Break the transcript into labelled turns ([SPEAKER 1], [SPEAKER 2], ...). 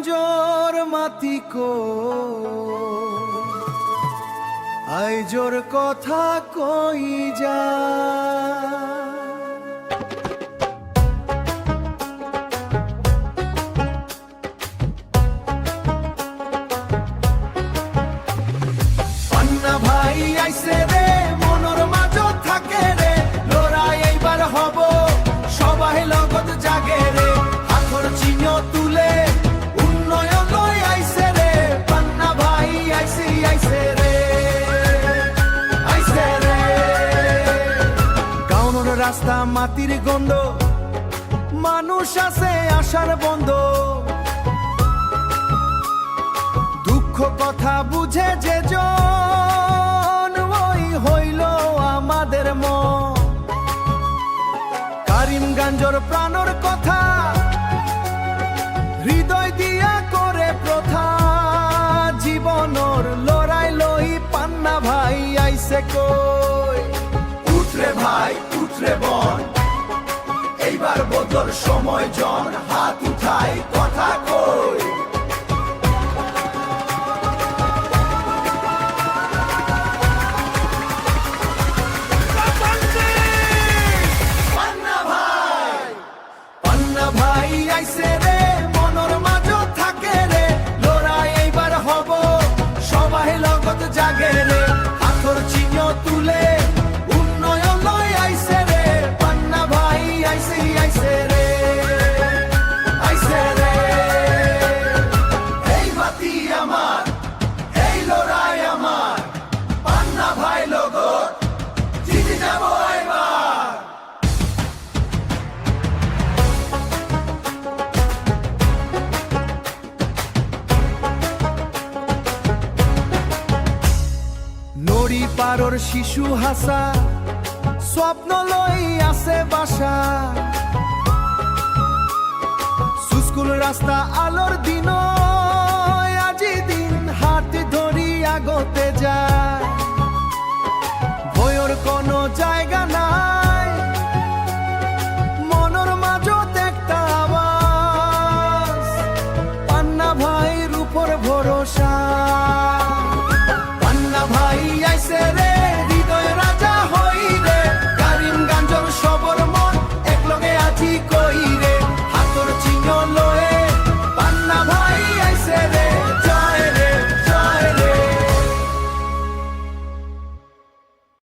[SPEAKER 1] গাঞ্জর মাতিকো আইজোর কথা কই যা পান্না ভাই আইছে রে মনর মাঝ থাকে রে লড়াই এইবার হব সবাই লগত জাগে রে হাতর চিহ্ন তুলে উন্নয়ন লই আইছে রে পান্না ভাই আইছে রে গাউনের রাস্তা মাটির গন্ধ মানুষ আছে আশার বন্ধ দুঃখ কথা বুঝে যে জন ওই হইল আমাদের মন কারিমগঞ্জর প্রাণর কথা হৃদয় দিয়া করে প্রথা জীবনর লড়াই লই পান্না ভাই আইছে কই উঠরে ভাই উঠরে বন এইবার বদল সময় জন হাত উঠাই কথা কই ভাই আইছে রে মনর মাঝ থাকে রে লড়াই এইবার হব সবাই লগত জাগে রে হাতর চিহ্ন তুলে উন্নয়ন লই আইছে রে পান্না ভাই আইছে রে এই বাতি আমার এই লড়াই আমার পান্না ভাই লগত জিতে যাব এবার নড়ি পারর শিশু হাসা স্বপ্ন লই আছে বাসা সুস্কুল রাস্তা আলোর দিন আজি দিন হাত ধরি আগতে যায়